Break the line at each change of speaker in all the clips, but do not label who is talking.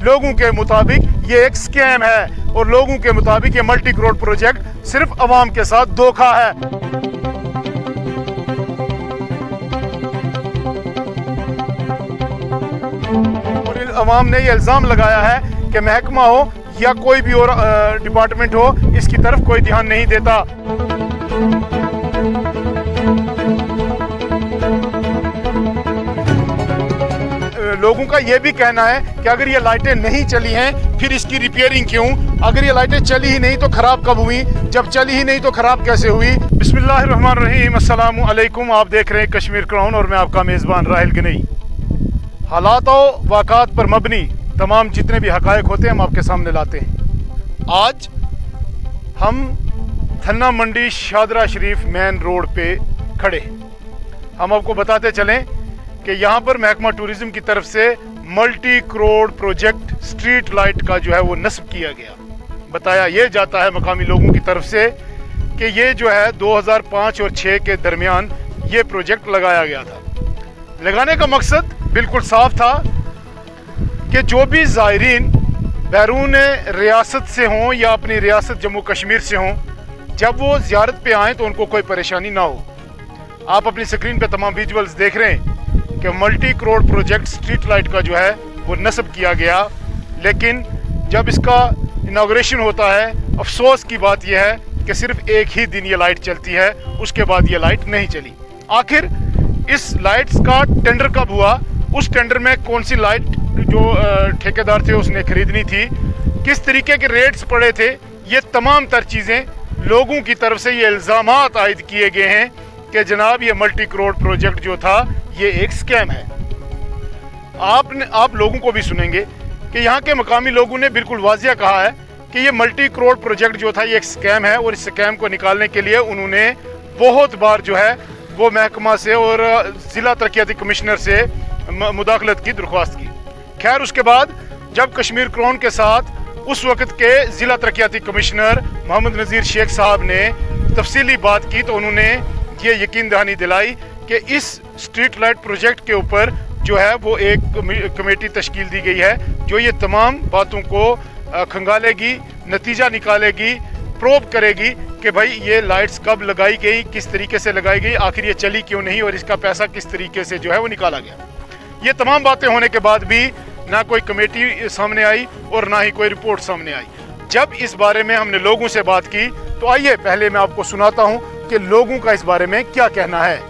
लोगों के मुताबिक ये एक स्कैम है और लोगों के मुताबिक ये मल्टी करोड़ प्रोजेक्ट सिर्फ अवाम के साथ धोखा है। और अवाम ने ये इल्जाम लगाया है कि महकमा हो या कोई भी और डिपार्टमेंट हो, इसकी तरफ कोई ध्यान नहीं देता। लोगों का यह भी कहना है कि अगर ये लाइटें नहीं चली हैं फिर इसकी रिपेयरिंग क्यों? अगर ये लाइटें चली ही नहीं तो खराब कब हुई? जब चली ही नहीं तो खराब कैसे हुई? बिस्मिल्लाहिर्रहमानिर्रहीम, अस्सलामु अलैकुम। आप देख रहे हैं कश्मीर क्राउन और मैं आपका मेज़बान राहिल गनई। हालात और वाक़ात पर मबनी तमाम जितने भी हक़ाइक़ होते हैं हम आपके सामने लाते हैं। आज हम थन्ना मंडी शादरा शरीफ मेन रोड पे खड़े। हम आपको बताते चलें कि यहाँ पर महकमा टूरिज़्म की तरफ से multi crore project street light का जो है वो नस्ब किया गया। बताया ये जाता है मकामी लोगों की तरफ से कि ये जो है 2005 और 6 के दरमियान ये प्रोजेक्ट लगाया गया था। लगाने का मकसद बिल्कुल साफ था कि जो भी ज़ायरीन बैरून रियासत से हों या अपनी रियासत जम्मू कश्मीर से हों, जब वो ज़ियारत पे आएँ तो उनको कोई परेशानी ना हो। आप अपनी स्क्रीन पे तमाम विजुअल्स देख रहे हैं कि multi crore project street light का जो है वो नस्ब किया गया, लेकिन जब इसका इनाग्रेशन होता है अफसोस की बात यह है कि सिर्फ एक ही दिन ये लाइट चलती है, उसके बाद ये लाइट नहीं चली। आखिर इस लाइट्स का टेंडर कब हुआ? उस टेंडर में कौन सी लाइट जो ठेकेदार थे उसने खरीदनी थी, किस तरीके के रेट्स पड़े थे, ये तमाम तर चीज़ें लोगों की तरफ से ये इल्ज़ामात आयद किए गए हैं कि जनाब ये मल्टी करोड़ प्रोजेक्ट जो था ये एक स्कैम है। आप लोगों को भी सुनेंगे कि यहाँ के मकामी लोगों ने बिल्कुल वाज़िया कहा है कि ये मल्टी करोड़ प्रोजेक्ट जो था ये एक स्कैम है और इस स्कैम को निकालने के लिए उन्होंने बहुत बार जो है वो महकमा से और ज़िला तरक्याती कमिश्नर से मुदाखलत की दरख्वास्त की। खैर उसके बाद जब कश्मीर क्राउन के साथ उस वक़्त के ज़िला तरक्याती कमिश्नर मोहम्मद नज़ीर शेख साहब ने तफसीली बात की तो उन्होंने ये यकीन दहानी दिलाई कि इस स्ट्रीट लाइट प्रोजेक्ट के ऊपर जो है वो एक कमेटी तश्कील दी गई है जो ये तमाम बातों को खंगालेगी, नतीजा निकालेगी, प्रोब करेगी कि भाई ये लाइट्स कब लगाई गई, किस तरीके से लगाई गई, आखिर ये चली क्यों नहीं और इसका पैसा किस तरीके से जो है वो निकाला गया। ये तमाम बातें होने के बाद भी ना कोई कमेटी सामने आई और ना ही कोई रिपोर्ट सामने आई। जब इस बारे में हमने लोगों से बात की तो आइए पहले मैं आपको सुनाता हूँ कि लोगों का इस बारे में क्या कहना है।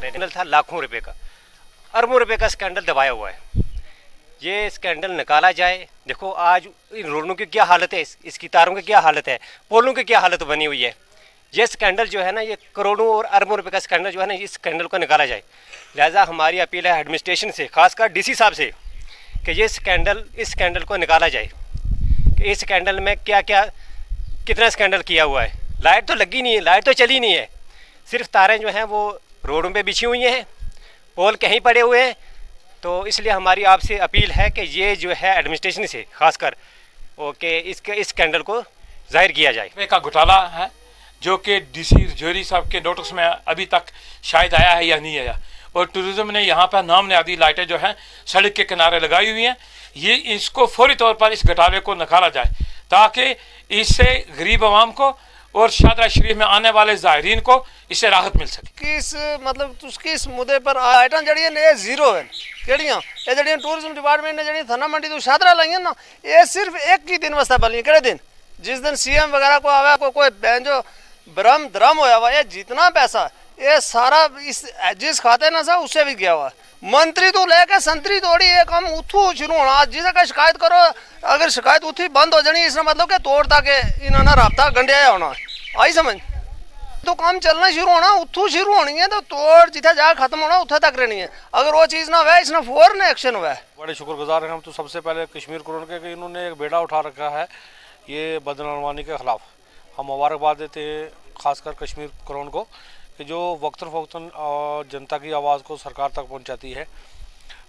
स्कैंडल था लाखों रुपए का, अरबों रुपए का स्कैंडल दबाया हुआ है। ये स्कैंडल निकाला जाए। देखो आज इन रोडों की क्या हालत है, इसकी तारों की क्या हालत है, पोलों की क्या हालत बनी हुई है। ये स्कैंडल जो है ना, ये करोड़ों और अरबों रुपए का स्कैंडल जो है ना, इस स्कैंडल को निकाला जाए। लिहाजा हमारी अपील है एडमिनिस्ट्रेशन से, खासकर डीसी साहब से, कि ये इस स्कैंडल को निकाला जाए कि इस स्कैंडल में क्या क्या कितना स्कैंडल किया हुआ है। लाइट तो लगी नहीं है, लाइट तो चली नहीं है, सिर्फ तारें जो हैं वो रोडों पे बिछी हुई हैं, पोल कहीं पड़े हुए हैं। तो इसलिए हमारी आपसे अपील है कि ये जो है एडमिनिस्ट्रेशन से खासकर कि इस स्कैंडल को जाहिर किया जाए।
का घोटाला है जो कि डीसी जोहरी साहब के नोटिस में अभी तक शायद आया है या नहीं आया, और टूरिज्म ने यहाँ पर नाम नयादी लाइटें जो हैं सड़क के किनारे लगाई हुई हैं। ये इसको फौरी तौर पर इस घोटाले को निकाला जाए ताकि इससे गरीब आवाम को और शादरा शरीफ में आने वाले ज़ायरीन को इससे राहत मिल सके।
किस मतलब उसकी इस मुद्दे पर आइटम जड़ियां ने जीरो है केड़ियां ये जड़ियां टूरिज्म डिपार्टमेंट ने जड़ी थना मंडी तो शादरा लाइयां ना, ये सिर्फ एक ही दिन वास्ते बनी केड़े दिन जिस दिन सीएम वगैरह को आवा को कोई बैंजो ब्रह्म धर्म होया हुआ, ये जितना पैसा ये सारा इस जिस खाते ना सा उससे भी गया हुआ। मंत्री तो लेके संतरी तोड़ी ये काम उठू शुरू होना, जिसे का शिकायत करो अगर शिकायत उठी बंद हो जानी, इसका मतलब के तोड़ता के इन्होंने राब्ता गंढिया होना आई समझ। तो काम चलना शुरू होना उठू शुरू होनी है तो तोड़ जिथे जा खत्म होना उठे तक रहनी है। अगर वो चीज़ ना हुआ इसने फौरन एक्शन हुआ है।
बड़े शुक्रगुजार हैं हम तो सबसे पहले कश्मीर क्राउन के कि इन्होंने एक बेड़ा उठा रखा है ये बदनवानी के ख़िलाफ़। हम मुबारकबाद देते हैं खासकर कश्मीर क्राउन को कि जो वक्तन फ़ौक्तन जनता की आवाज़ को सरकार तक पहुंचाती है।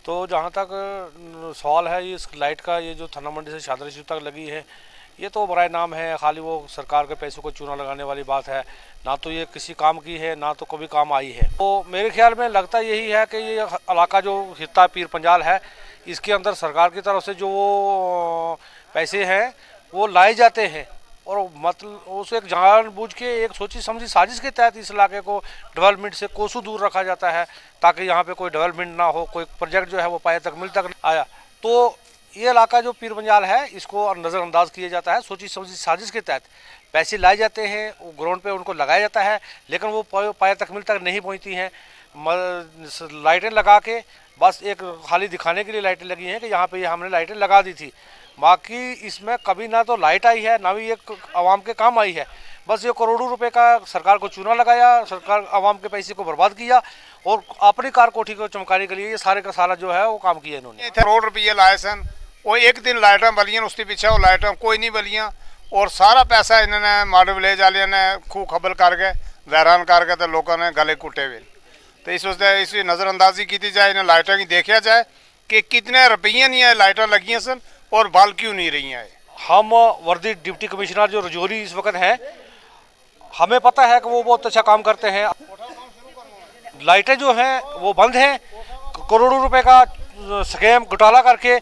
तो जहां तक सवाल है इस लाइट का, ये जो थना मंडी से शादरा शरीफ तक लगी है, ये तो बराए नाम है, खाली वो सरकार के पैसों को चूना लगाने वाली बात है, ना तो ये किसी काम की है ना तो कभी काम आई है। तो मेरे ख्याल में लगता यही है कि ये इलाका जो हिस्सा पीर पंजाल है इसके अंदर सरकार की तरफ से जो पैसे हैं वो लाए जाते हैं और मतलब उसे एक जानबूझ के एक सोची समझी साजिश के तहत इस इलाके को डेवलपमेंट से कोसों दूर रखा जाता है ताकि यहाँ पे कोई डेवलपमेंट ना हो, कोई प्रोजेक्ट जो है वो पाए तक मिल तक आया। तो ये इलाका जो पीर पंजाल है इसको नज़रअंदाज किया जाता है, सोची समझी साजिश के तहत पैसे लाए जाते हैं, वो ग्राउंड पे उनको लगाया जाता है लेकिन वो पाए तक मिल तक नहीं पहुँचती हैं। लाइटें लगा के बस एक खाली दिखाने के लिए लाइटें लगी हैं कि यहाँ पे हमने लाइटें लगा दी थी, बाकी इसमें कभी ना तो लाइट आई है ना भी ये आवाम के काम आई है। बस ये करोड़ों रुपए का सरकार को चूना लगाया, सरकार आवाम के पैसे को बर्बाद किया और अपनी कार कोठी को चमकाने के लिए ये सारे का सारा जो है वो काम किया इन्होंने।
करोड़ रुपये लाए सन, वो एक दिन लाइटें बलियां, उसके पीछे वो लाइटें कोई नहीं बलियां और सारा पैसा इन्होंने माडल विलेज वाले ने खूब खबल करके वैरान करके तो लोगों ने गले कुटे हुए। तो इस वजह इसकी नज़रअंदाजी की जाए, इन्हें लाइटें की देखा जाए कि कितने रुपये नहीं है लाइटें लगी सन और बल क्यों नहीं रही हैं।
हम वर्दी डिप्टी कमिश्नर जो रजौरी इस वक्त हैं, हमें पता है कि वो बहुत अच्छा काम करते हैं। लाइटें जो हैं वो बंद हैं, करोड़ों रुपए का स्कैम घोटाला करके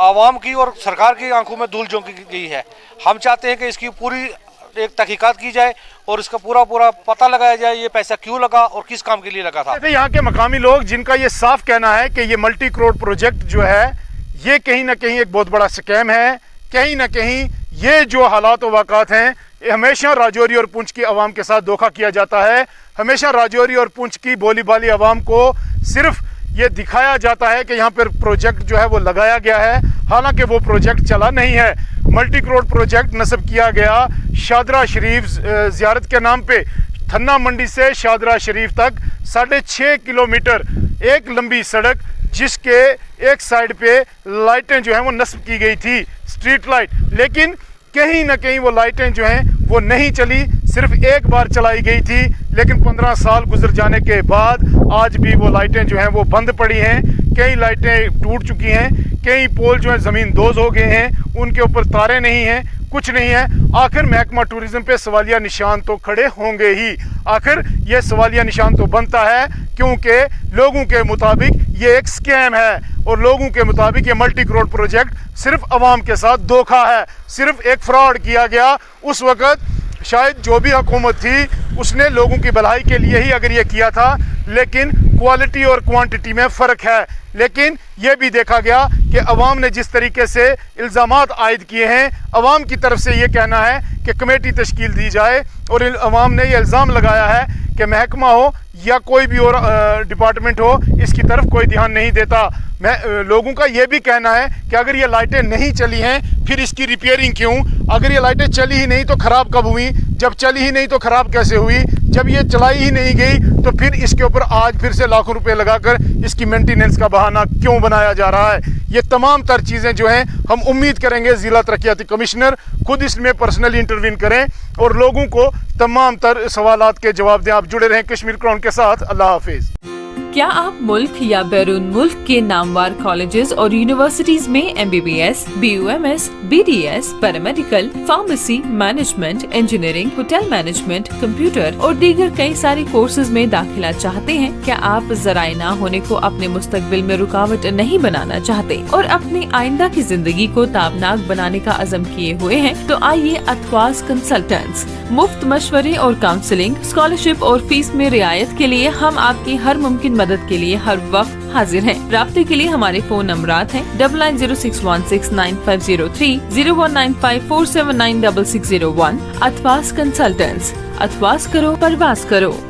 आवाम की और सरकार की आंखों में धूल झोंकी गई है। हम चाहते हैं कि इसकी पूरी एक तहकीकात की जाए और इसका पूरा पता लगाया जाए ये पैसा क्यों लगा और किस काम के लिए लगा था।
यहाँ के मकामी लोग जिनका ये साफ कहना है कि ये मल्टी करोड़ प्रोजेक्ट जो है ये कहीं ना कहीं एक बहुत बड़ा स्कैम है, कहीं ना कहीं ये जो हालात व वाक़ात हैं हमेशा राजौरी और पुंछ की आवाम के साथ धोखा किया जाता है। हमेशा राजौरी और पुंछ की बोली बाली आवाम को सिर्फ ये दिखाया जाता है कि यहाँ पर प्रोजेक्ट जो है वो लगाया गया है, हालांकि वो प्रोजेक्ट चला नहीं है। मल्टी करोड़ प्रोजेक्ट नस्ब किया गया शादरा शरीफ ज़ियारत के नाम पे। थन्ना मंडी से शादरा शरीफ तक 6.5 किलोमीटर एक लंबी सड़क जिसके एक साइड पे लाइटें जो हैं वो नस्ब की गई थी, स्ट्रीट लाइट, लेकिन कहीं ना कहीं वो लाइटें जो हैं वो नहीं चली, सिर्फ एक बार चलाई गई थी। लेकिन 15 साल गुजर जाने के बाद आज भी वो लाइटें जो हैं वो बंद पड़ी हैं। कई लाइटें टूट चुकी हैं, कई पोल जो है ज़मीन दोज हो गए हैं, उनके ऊपर तारे नहीं हैं, कुछ नहीं है। आखिर महकमा टूरिज्म पे सवालिया निशान तो खड़े होंगे ही। आखिर ये सवालिया निशान तो बनता है क्योंकि लोगों के मुताबिक ये एक स्कैम है और लोगों के मुताबिक ये मल्टी करोड़ प्रोजेक्ट सिर्फ आवाम के साथ धोखा है, सिर्फ एक फ्रॉड किया गया। उस वक़्त शायद जो भी हुकूमत थी उसने लोगों की भलाई के लिए ही अगर ये किया था, लेकिन क्वालिटी और क्वांटिटी में फ़र्क है। लेकिन ये भी देखा गया कि अवाम ने जिस तरीके से इल्ज़ामात आयद किए हैं, अवाम की तरफ से ये कहना है कि कमेटी तश्कील दी जाए और अवाम ने ये इल्ज़ाम लगाया है कि महकमा हो या कोई भी और डिपार्टमेंट हो इसकी तरफ कोई ध्यान नहीं देता। लोगों का ये भी कहना है कि अगर ये लाइटें नहीं चली हैं फिर इसकी रिपेयरिंग क्यों? अगर ये लाइटें चली ही नहीं तो ख़राब कब हुई? जब चली ही नहीं तो ख़राब कैसे हुई? जब ये चलाई ही नहीं गई तो फिर इसके ऊपर आज फिर से लाखों रुपए लगाकर इसकी मेंटेनेंस का बहाना क्यों बनाया जा रहा है? ये तमाम तर चीज़ें जो हैं हम उम्मीद करेंगे ज़िला तरक्याती कमिश्नर खुद इसमें पर्सनली इंटरवीन करें और लोगों को तमाम तर सवालात के जवाब दें। आप जुड़े रहें कश्मीर क्राउन के साथ। अल्लाह हाफिज।
क्या आप मुल्क या बैरून मुल्क के नामवार कॉलेजेस और यूनिवर्सिटीज में MBBS, BUMS, BDS, paramedical, pharmacy, management, engineering, hotel management, computer और दीगर कई सारे कोर्सेज में दाखिला चाहते हैं? क्या आप ज़राए ना होने को अपने मुस्तकबिल में रुकावट नहीं बनाना चाहते और अपनी आइंदा की जिंदगी को ताबनाक बनाने का अज़म किए हुए हैं? तो आइए अथवास कंसल्टेंट्स मुफ्त मशवरे और काउंसलिंग, स्कॉलरशिप और फीस में रियायत के लिए हम आपकी हर मुमकिन मदद के लिए हर वक्त हाजिर हैं। राब्ते के लिए हमारे फोन नंबरात हैं 9906169503, 019547966001। अथवास कंसल्टेंट्स, अथवास करो परवास करो।